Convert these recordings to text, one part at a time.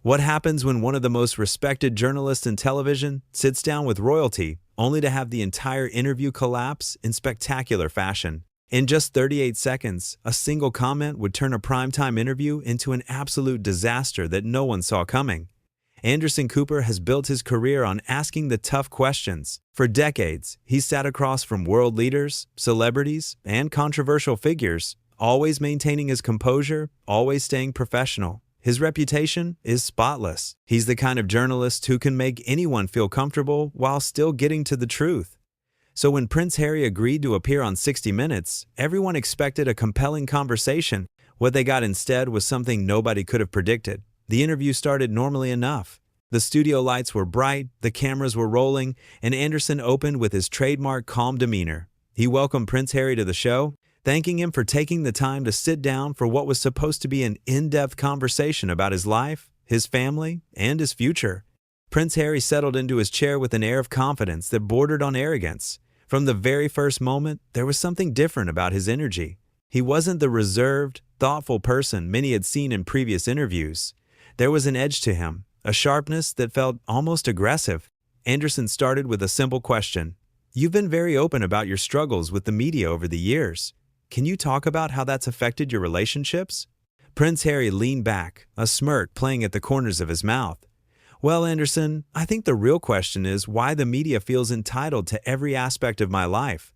What happens when one of the most respected journalists in television sits down with royalty, only to have the entire interview collapse in spectacular fashion? In just 38 seconds, a single comment would turn a primetime interview into an absolute disaster that no one saw coming. Anderson Cooper has built his career on asking the tough questions. For decades, he's sat across from world leaders, celebrities, and controversial figures, always maintaining his composure, always staying professional. His reputation is spotless. He's the kind of journalist who can make anyone feel comfortable while still getting to the truth. So when Prince Harry agreed to appear on 60 Minutes, everyone expected a compelling conversation. What they got instead was something nobody could have predicted. The interview started normally enough. The studio lights were bright, the cameras were rolling, and Anderson opened with his trademark calm demeanor. He welcomed Prince Harry to the show, thanking him for taking the time to sit down for what was supposed to be an in-depth conversation about his life, his family, and his future. Prince Harry settled into his chair with an air of confidence that bordered on arrogance. From the very first moment, there was something different about his energy. He wasn't the reserved, thoughtful person many had seen in previous interviews. There was an edge to him, a sharpness that felt almost aggressive. Anderson started with a simple question. You've been very open about your struggles with the media over the years. Can you talk about how that's affected your relationships? Prince Harry leaned back, a smirk playing at the corners of his mouth. Well, Anderson, I think the real question is why the media feels entitled to every aspect of my life.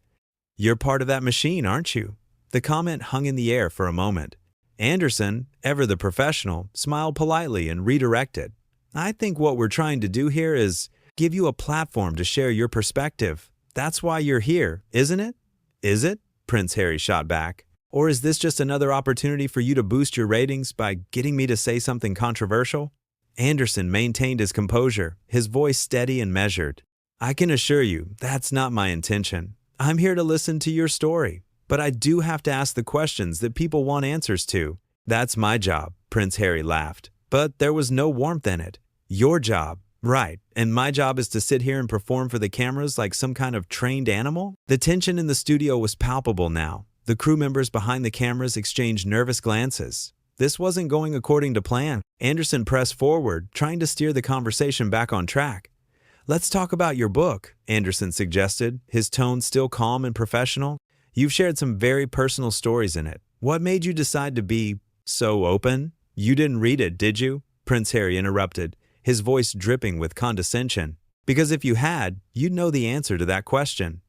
You're part of that machine, aren't you? The comment hung in the air for a moment. Anderson, ever the professional, smiled politely and redirected. I think what we're trying to do here is give you a platform to share your perspective. That's why you're here, isn't it? Is it? Prince Harry shot back. Or is this just another opportunity for you to boost your ratings by getting me to say something controversial? Anderson maintained his composure, his voice steady and measured. I can assure you, that's not my intention. I'm here to listen to your story, but I do have to ask the questions that people want answers to. That's my job, Prince Harry laughed, but there was no warmth in it. Your job, right, and my job is to sit here and perform for the cameras like some kind of trained animal? The tension in the studio was palpable now. The crew members behind the cameras exchanged nervous glances. This wasn't going according to plan. Anderson pressed forward, trying to steer the conversation back on track. Let's talk about your book, Anderson suggested, his tone still calm and professional. You've shared some very personal stories in it. What made you decide to be so open? You didn't read it, did you? Prince Harry interrupted, his voice dripping with condescension. Because if you had, you'd know the answer to that question.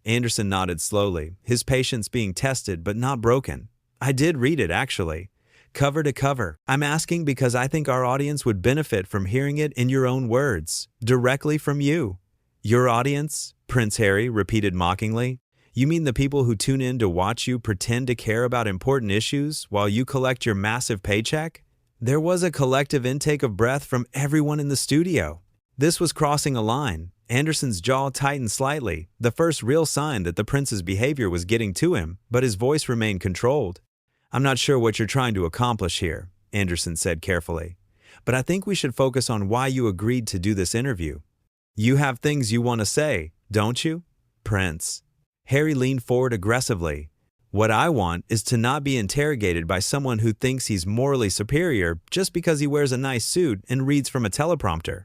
Anderson nodded slowly, his patience being tested but not broken. I did read it, actually. Cover to cover. I'm asking because I think our audience would benefit from hearing it in your own words, directly from you. Your audience? Prince Harry repeated mockingly. You mean the people who tune in to watch you pretend to care about important issues while you collect your massive paycheck? There was a collective intake of breath from everyone in the studio. This was crossing a line. Anderson's jaw tightened slightly, the first real sign that the prince's behavior was getting to him, but his voice remained controlled. I'm not sure what you're trying to accomplish here, Anderson said carefully, but I think we should focus on why you agreed to do this interview. You have things you want to say, don't you? Prince. Harry leaned forward aggressively. What I want is to not be interrogated by someone who thinks he's morally superior just because he wears a nice suit and reads from a teleprompter.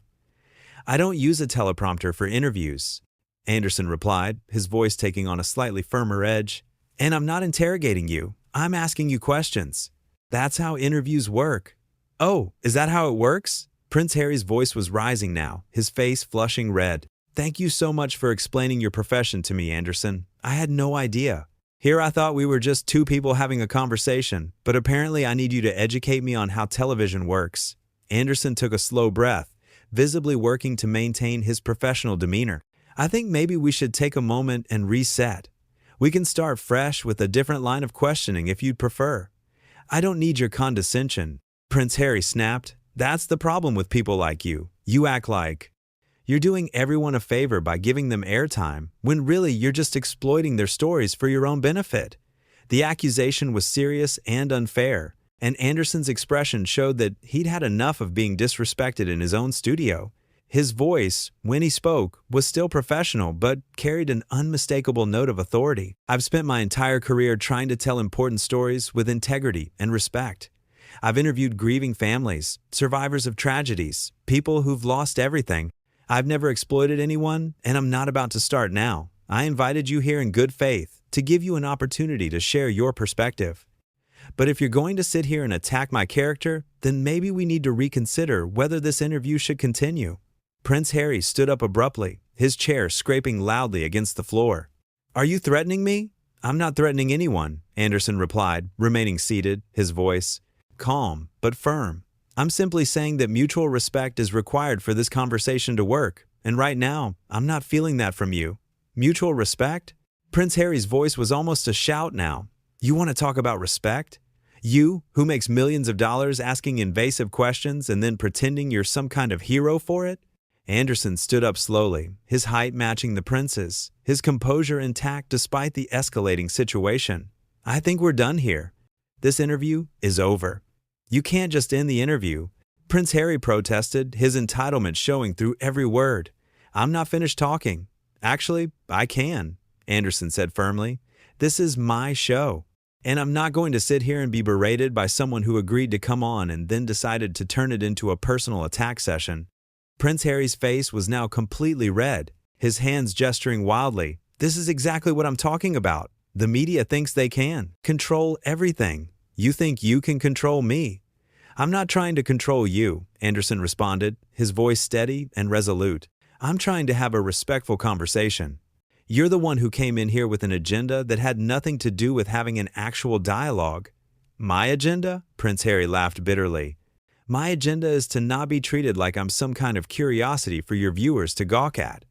I don't use a teleprompter for interviews, Anderson replied, his voice taking on a slightly firmer edge. And I'm not interrogating you. I'm asking you questions. That's how interviews work. Oh, is that how it works? Prince Harry's voice was rising now, his face flushing red. Thank you so much for explaining your profession to me, Anderson. I had no idea. Here I thought we were just two people having a conversation, but apparently I need you to educate me on how television works. Anderson took a slow breath, visibly working to maintain his professional demeanor. I think maybe we should take a moment and reset. We can start fresh with a different line of questioning if you'd prefer. I don't need your condescension, Prince Harry snapped. That's the problem with people like you. You act like you're doing everyone a favor by giving them airtime, when really you're just exploiting their stories for your own benefit. The accusation was serious and unfair, and Anderson's expression showed that he'd had enough of being disrespected in his own studio. His voice, when he spoke, was still professional but carried an unmistakable note of authority. I've spent my entire career trying to tell important stories with integrity and respect. I've interviewed grieving families, survivors of tragedies, people who've lost everything. I've never exploited anyone, and I'm not about to start now. I invited you here in good faith to give you an opportunity to share your perspective. But if you're going to sit here and attack my character, then maybe we need to reconsider whether this interview should continue. Prince Harry stood up abruptly, his chair scraping loudly against the floor. Are you threatening me? I'm not threatening anyone, Anderson replied, remaining seated, his voice calm but firm. I'm simply saying that mutual respect is required for this conversation to work, and right now, I'm not feeling that from you. Mutual respect? Prince Harry's voice was almost a shout now. You want to talk about respect? You, who makes millions of dollars asking invasive questions and then pretending you're some kind of hero for it? Anderson stood up slowly, his height matching the prince's, his composure intact despite the escalating situation. I think we're done here. This interview is over. You can't just end the interview. Prince Harry protested, his entitlement showing through every word. I'm not finished talking. Actually, I can, Anderson said firmly. This is my show. And I'm not going to sit here and be berated by someone who agreed to come on and then decided to turn it into a personal attack session. Prince Harry's face was now completely red, his hands gesturing wildly. This is exactly what I'm talking about. The media thinks they can control everything. You think you can control me? I'm not trying to control you, Anderson responded, his voice steady and resolute. I'm trying to have a respectful conversation. You're the one who came in here with an agenda that had nothing to do with having an actual dialogue. My agenda? Prince Harry laughed bitterly. My agenda is to not be treated like I'm some kind of curiosity for your viewers to gawk at.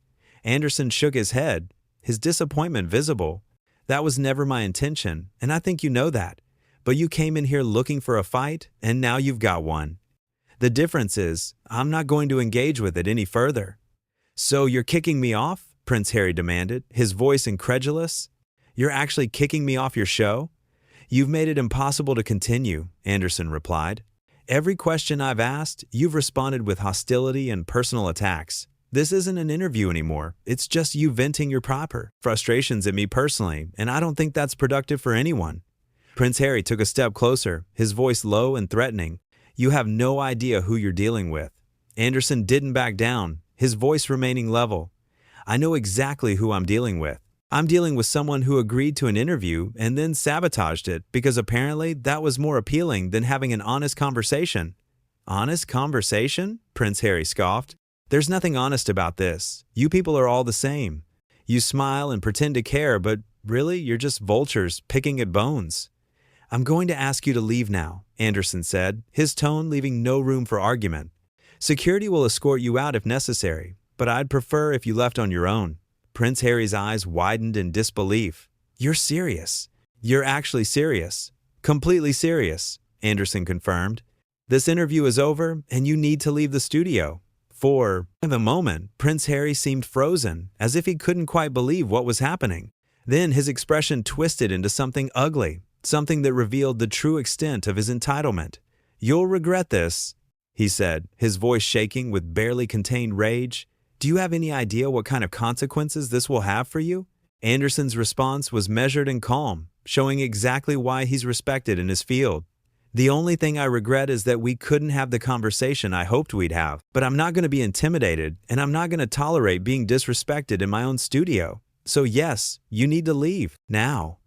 Anderson shook his head, his disappointment visible. That was never my intention, and I think you know that. But you came in here looking for a fight, and now you've got one. The difference is, I'm not going to engage with it any further. So you're kicking me off? Prince Harry demanded, his voice incredulous. You're actually kicking me off your show? You've made it impossible to continue, Anderson replied. Every question I've asked, you've responded with hostility and personal attacks. This isn't an interview anymore. It's just you venting your proper frustrations at me personally, and I don't think that's productive for anyone. Prince Harry took a step closer, his voice low and threatening. You have no idea who you're dealing with. Anderson didn't back down, his voice remaining level. I know exactly who I'm dealing with. I'm dealing with someone who agreed to an interview and then sabotaged it because apparently that was more appealing than having an honest conversation. Honest conversation? Prince Harry scoffed. There's nothing honest about this. You people are all the same. You smile and pretend to care, but really you're just vultures picking at bones. I'm going to ask you to leave now, Anderson said, his tone leaving no room for argument. Security will escort you out if necessary, but I'd prefer if you left on your own. Prince Harry's eyes widened in disbelief. You're serious. You're actually serious. Completely serious, Anderson confirmed. This interview is over, and you need to leave the studio. For the moment, Prince Harry seemed frozen, as if he couldn't quite believe what was happening. Then his expression twisted into something ugly, something that revealed the true extent of his entitlement. You'll regret this, he said, his voice shaking with barely contained rage. Do you have any idea what kind of consequences this will have for you? Anderson's response was measured and calm, showing exactly why he's respected in his field. The only thing I regret is that we couldn't have the conversation I hoped we'd have, but I'm not going to be intimidated, and I'm not going to tolerate being disrespected in my own studio. So yes, you need to leave, now.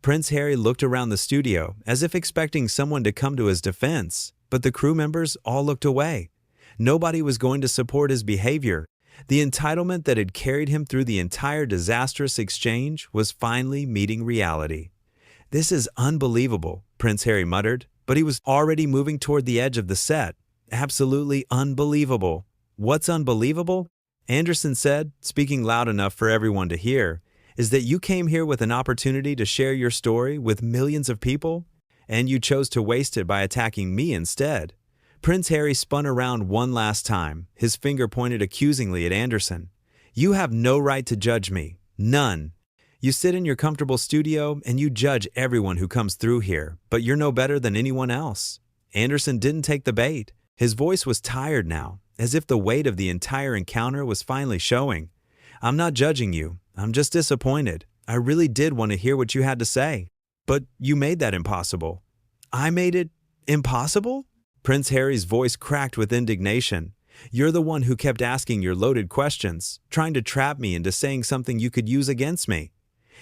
Prince Harry looked around the studio, as if expecting someone to come to his defense, but the crew members all looked away. Nobody was going to support his behavior. The entitlement that had carried him through the entire disastrous exchange was finally meeting reality. This is unbelievable, Prince Harry muttered, but he was already moving toward the edge of the set. Absolutely unbelievable. What's unbelievable? Anderson said, speaking loud enough for everyone to hear, is that you came here with an opportunity to share your story with millions of people, and you chose to waste it by attacking me instead. Prince Harry spun around one last time, his finger pointed accusingly at Anderson. You have no right to judge me. None. You sit in your comfortable studio and you judge everyone who comes through here, but you're no better than anyone else. Anderson didn't take the bait. His voice was tired now, as if the weight of the entire encounter was finally showing. I'm not judging you. I'm just disappointed. I really did want to hear what you had to say. But you made that impossible. I made it Impossible? Prince Harry's voice cracked with indignation. You're the one who kept asking your loaded questions, trying to trap me into saying something you could use against me.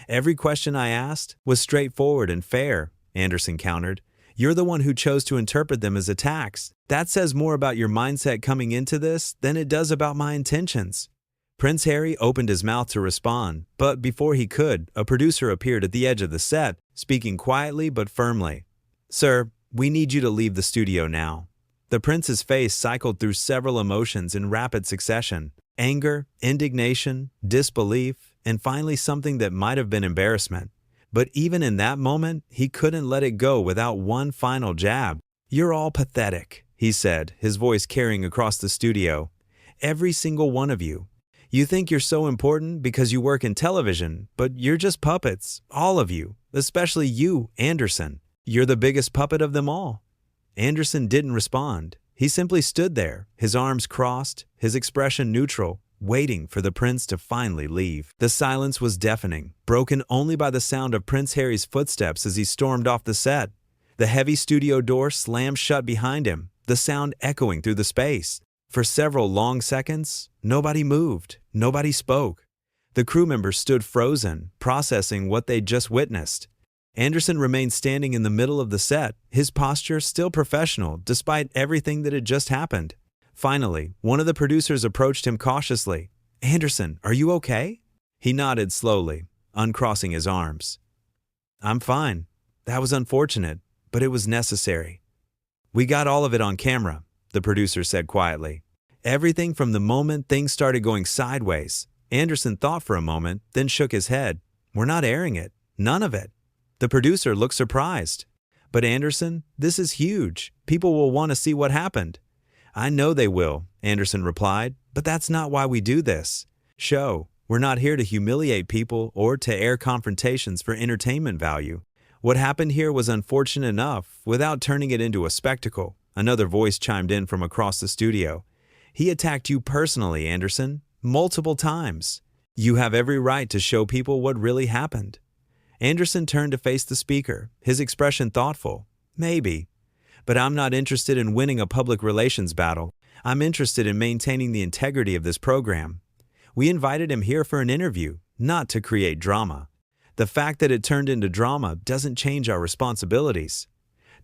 Every question I asked was straightforward and fair, Anderson countered. You're the one who chose to interpret them as attacks. That says more about your mindset coming into this than it does about my intentions. Prince Harry opened his mouth to respond, but before he could, a producer appeared at the edge of the set, speaking quietly but firmly. Sir, we need you to leave the studio now. The prince's face cycled through several emotions in rapid succession: anger, indignation, disbelief, and finally something that might have been embarrassment. But even in that moment, he couldn't let it go without one final jab. You're all pathetic, he said, his voice carrying across the studio. Every single one of you. You think you're so important because you work in television, but you're just puppets, all of you, especially you, Anderson. You're the biggest puppet of them all. Anderson didn't respond. He simply stood there, his arms crossed, his expression neutral, waiting for the prince to finally leave. The silence was deafening, broken only by the sound of Prince Harry's footsteps as he stormed off the set. The heavy studio door slammed shut behind him, the sound echoing through the space. For several long seconds, nobody moved, nobody spoke. The crew members stood frozen, processing what they'd just witnessed. Anderson remained standing in the middle of the set, his posture still professional despite everything that had just happened. Finally, one of the producers approached him cautiously. Anderson, are you okay? He nodded slowly, uncrossing his arms. I'm fine. That was unfortunate, but it was necessary. We got all of it on camera, the producer said quietly. Everything from the moment things started going sideways. Anderson thought for a moment, then shook his head. We're not airing it. None of it. The producer looked surprised. But Anderson, this is huge. People will want to see what happened. I know they will, Anderson replied, but that's not why we do this. We're not here to humiliate people or to air confrontations for entertainment value. What happened here was unfortunate enough without turning it into a spectacle. Another voice chimed in from across the studio. He attacked you personally, Anderson, multiple times. You have every right to show people what really happened. Anderson turned to face the speaker, his expression thoughtful. Maybe. But I'm not interested in winning a public relations battle. I'm interested in maintaining the integrity of this program. We invited him here for an interview, not to create drama. The fact that it turned into drama doesn't change our responsibilities.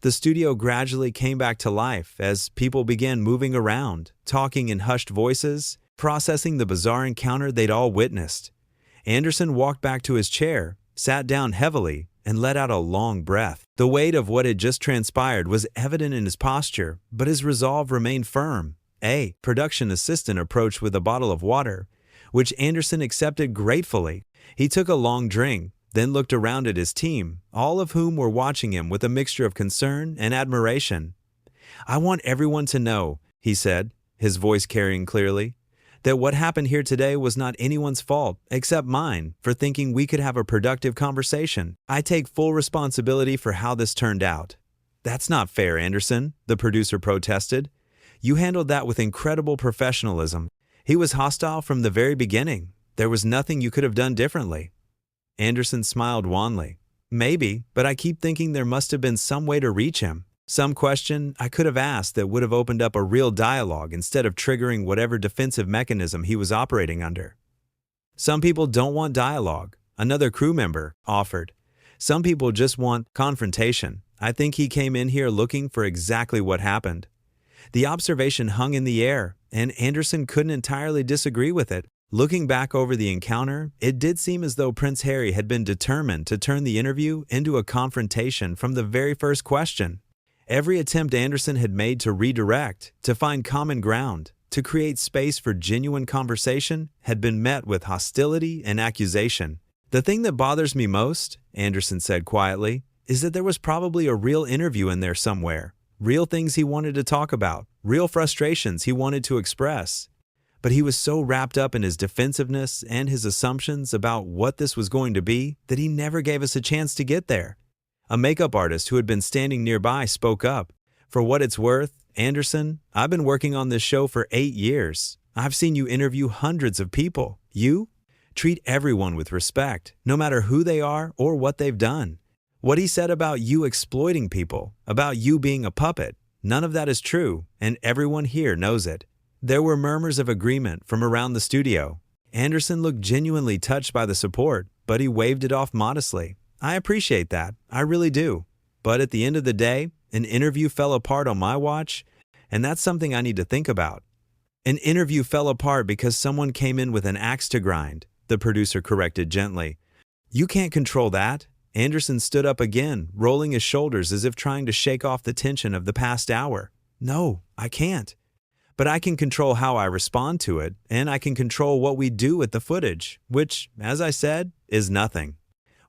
The studio gradually came back to life as people began moving around, talking in hushed voices, processing the bizarre encounter they'd all witnessed. Anderson walked back to his chair, sat down heavily, and let out a long breath. The weight of what had just transpired was evident in his posture, but his resolve remained firm. A production assistant approached with a bottle of water, which Anderson accepted gratefully. He took a long drink, then looked around at his team, all of whom were watching him with a mixture of concern and admiration. I want everyone to know, he said, his voice carrying clearly, that what happened here today was not anyone's fault, except mine, for thinking we could have a productive conversation. I take full responsibility for how this turned out. That's not fair, Anderson, the producer protested. You handled that with incredible professionalism. He was hostile from the very beginning. There was nothing you could have done differently. Anderson smiled wanly. Maybe, but I keep thinking there must have been some way to reach him. Some question I could have asked that would have opened up a real dialogue instead of triggering whatever defensive mechanism he was operating under. Some people don't want dialogue, another crew member offered. Some people just want confrontation. I think he came in here looking for exactly what happened. The observation hung in the air, and Anderson couldn't entirely disagree with it. Looking back over the encounter, it did seem as though Prince Harry had been determined to turn the interview into a confrontation from the very first question. Every attempt Anderson had made to redirect, to find common ground, to create space for genuine conversation had been met with hostility and accusation. The thing that bothers me most, Anderson said quietly, is that there was probably a real interview in there somewhere. Real things he wanted to talk about, real frustrations he wanted to express. But he was so wrapped up in his defensiveness and his assumptions about what this was going to be that he never gave us a chance to get there. A makeup artist who had been standing nearby spoke up. For what it's worth, Anderson, I've been working on this show for 8 years. I've seen you interview hundreds of people. You? Treat everyone with respect, no matter who they are or what they've done. What he said about you exploiting people, about you being a puppet, none of that is true, and everyone here knows it. There were murmurs of agreement from around the studio. Anderson looked genuinely touched by the support, but he waved it off modestly. I appreciate that, I really do. But at the end of the day, an interview fell apart on my watch, and that's something I need to think about. An interview fell apart because someone came in with an axe to grind, the producer corrected gently. You can't control that. Anderson stood up again, rolling his shoulders as if trying to shake off the tension of the past hour. No, I can't. But I can control how I respond to it, and I can control what we do with the footage, which, as I said, is nothing.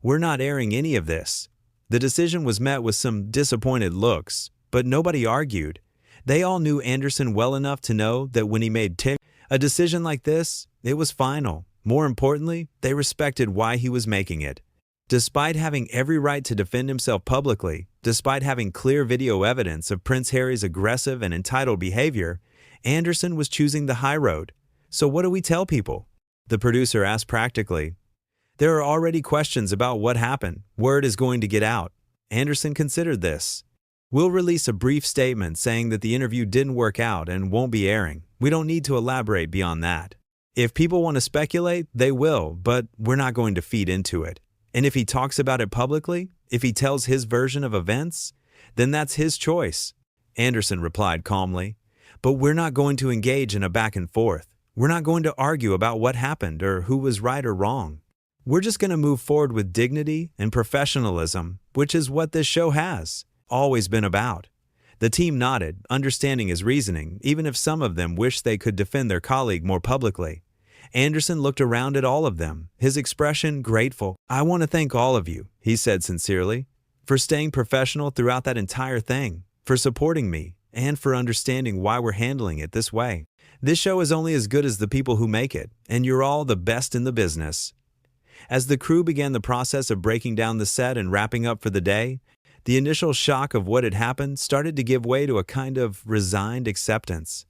We're not airing any of this. The decision was met with some disappointed looks, but nobody argued. They all knew Anderson well enough to know that when he made a decision like this, it was final. More importantly, they respected why he was making it. Despite having every right to defend himself publicly, despite having clear video evidence of Prince Harry's aggressive and entitled behavior, Anderson was choosing the high road. So what do we tell people? The producer asked practically. There are already questions about what happened. Word is going to get out. Anderson considered this. We'll release a brief statement saying that the interview didn't work out and won't be airing. We don't need to elaborate beyond that. If people want to speculate, they will, but we're not going to feed into it. And if he talks about it publicly, if he tells his version of events, then that's his choice. Anderson replied calmly. But we're not going to engage in a back and forth. We're not going to argue about what happened or who was right or wrong. We're just going to move forward with dignity and professionalism, which is what this show has always been about. The team nodded, understanding his reasoning, even if some of them wished they could defend their colleague more publicly. Anderson looked around at all of them, his expression grateful. I want to thank all of you, he said sincerely, for staying professional throughout that entire thing, for supporting me, and for understanding why we're handling it this way. This show is only as good as the people who make it, and you're all the best in the business. As the crew began the process of breaking down the set and wrapping up for the day, the initial shock of what had happened started to give way to a kind of resigned acceptance.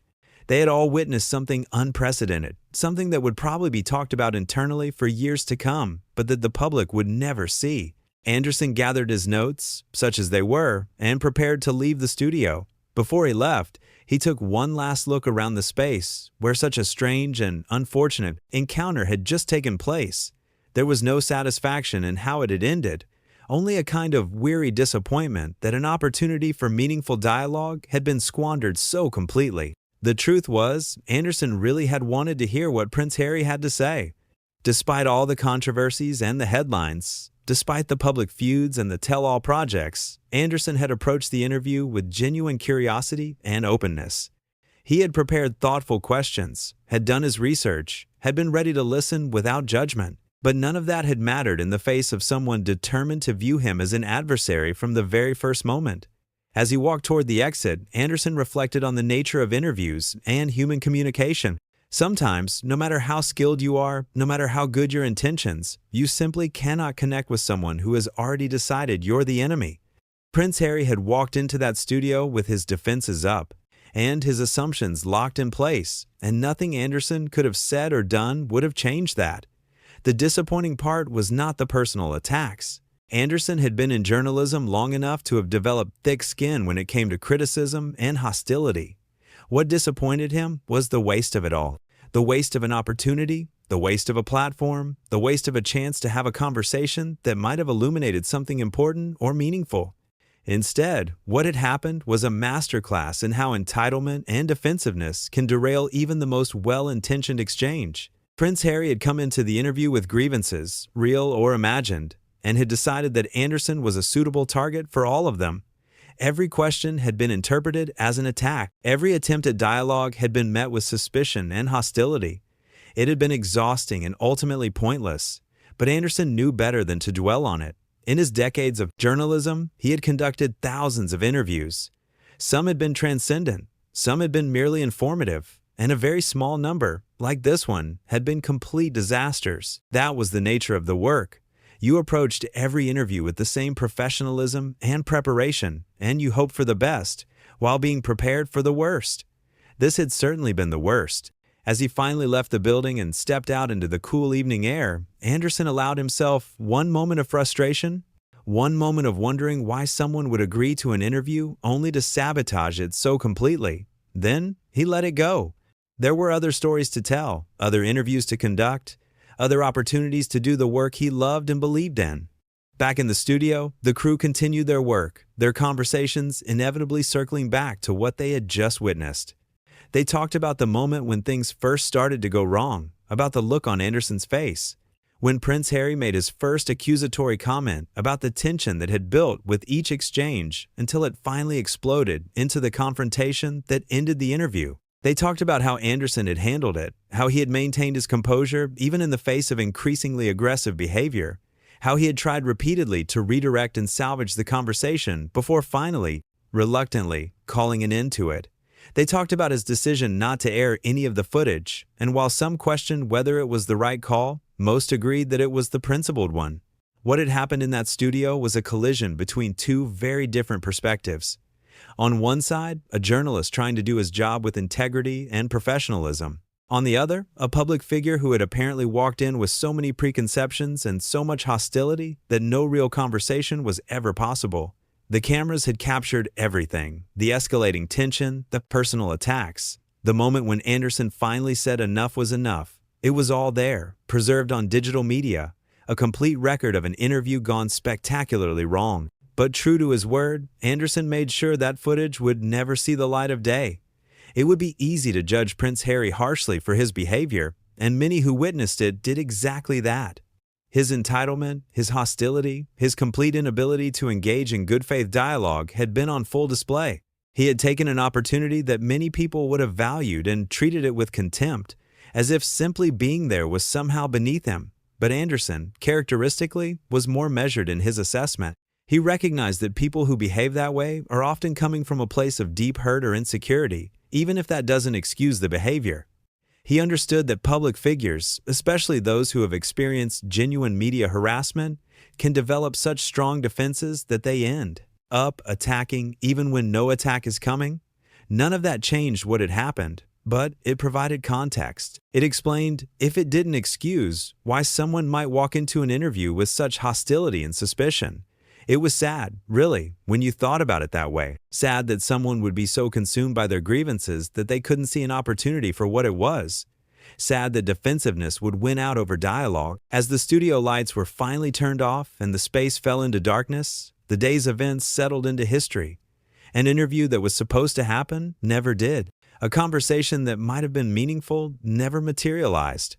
They had all witnessed something unprecedented, something that would probably be talked about internally for years to come, but that the public would never see. Anderson gathered his notes, such as they were, and prepared to leave the studio. Before he left, he took one last look around the space where such a strange and unfortunate encounter had just taken place. There was no satisfaction in how it had ended, only a kind of weary disappointment that an opportunity for meaningful dialogue had been squandered so completely. The truth was, Anderson really had wanted to hear what Prince Harry had to say. Despite all the controversies and the headlines, despite the public feuds and the tell-all projects, Anderson had approached the interview with genuine curiosity and openness. He had prepared thoughtful questions, had done his research, had been ready to listen without judgment, but none of that had mattered in the face of someone determined to view him as an adversary from the very first moment. As he walked toward the exit, Anderson reflected on the nature of interviews and human communication. Sometimes, no matter how skilled you are, no matter how good your intentions, you simply cannot connect with someone who has already decided you're the enemy. Prince Harry had walked into that studio with his defenses up, and his assumptions locked in place, and nothing Anderson could have said or done would have changed that. The disappointing part was not the personal attacks. Anderson had been in journalism long enough to have developed thick skin when it came to criticism and hostility. What disappointed him was the waste of it all. The waste of an opportunity, the waste of a platform, the waste of a chance to have a conversation that might have illuminated something important or meaningful. Instead, what had happened was a masterclass in how entitlement and defensiveness can derail even the most well-intentioned exchange. Prince Harry had come into the interview with grievances, real or imagined, and had decided that Anderson was a suitable target for all of them. Every question had been interpreted as an attack. Every attempt at dialogue had been met with suspicion and hostility. It had been exhausting and ultimately pointless, but Anderson knew better than to dwell on it. In his decades of journalism, he had conducted thousands of interviews. Some had been transcendent, some had been merely informative, and a very small number, like this one, had been complete disasters. That was the nature of the work. You approached every interview with the same professionalism and preparation, and you hoped for the best, while being prepared for the worst. This had certainly been the worst. As he finally left the building and stepped out into the cool evening air, Anderson allowed himself one moment of frustration, One moment of wondering why someone would agree to an interview only to sabotage it so completely. Then, he let it go. There were other stories to tell, other interviews to conduct, other opportunities to do the work he loved and believed in. Back in the studio, the crew continued their work, their conversations inevitably circling back to what they had just witnessed. They talked about the moment when things first started to go wrong, about the look on Anderson's face, when Prince Harry made his first accusatory comment, about the tension that had built with each exchange until it finally exploded into the confrontation that ended the interview. They talked about how Anderson had handled it, how he had maintained his composure even in the face of increasingly aggressive behavior, how he had tried repeatedly to redirect and salvage the conversation before finally, reluctantly, calling an end to it. They talked about his decision not to air any of the footage, and while some questioned whether it was the right call, most agreed that it was the principled one. What had happened in that studio was a collision between two very different perspectives. On one side, a journalist trying to do his job with integrity and professionalism. On the other, a public figure who had apparently walked in with so many preconceptions and so much hostility that no real conversation was ever possible. The cameras had captured everything: the escalating tension, the personal attacks. The moment when Anderson finally said enough was enough. It was all there, preserved on digital media, a complete record of an interview gone spectacularly wrong. But true to his word, Anderson made sure that footage would never see the light of day. It would be easy to judge Prince Harry harshly for his behavior, and many who witnessed it did exactly that. His entitlement, his hostility, his complete inability to engage in good faith dialogue had been on full display. He had taken an opportunity that many people would have valued and treated it with contempt, as if simply being there was somehow beneath him. But Anderson, characteristically, was more measured in his assessment. He recognized that people who behave that way are often coming from a place of deep hurt or insecurity, even if that doesn't excuse the behavior. He understood that public figures, especially those who have experienced genuine media harassment, can develop such strong defenses that they end up attacking even when no attack is coming. None of that changed what had happened, but it provided context. It explained, if it didn't excuse, why someone might walk into an interview with such hostility and suspicion. It was sad, really, when you thought about it that way. Sad that someone would be so consumed by their grievances that they couldn't see an opportunity for what it was. Sad that defensiveness would win out over dialogue. As the studio lights were finally turned off and the space fell into darkness, the day's events settled into history. An interview that was supposed to happen never did. A conversation that might have been meaningful never materialized.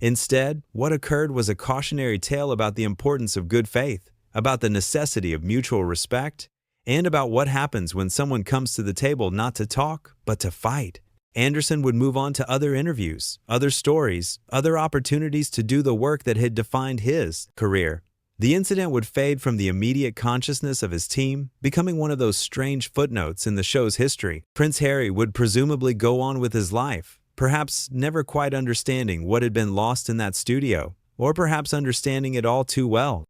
Instead, what occurred was a cautionary tale about the importance of good faith, about the necessity of mutual respect, and about what happens when someone comes to the table not to talk, but to fight. Anderson would move on to other interviews, other stories, other opportunities to do the work that had defined his career. The incident would fade from the immediate consciousness of his team, becoming one of those strange footnotes in the show's history. Prince Harry would presumably go on with his life, perhaps never quite understanding what had been lost in that studio, or perhaps understanding it all too well.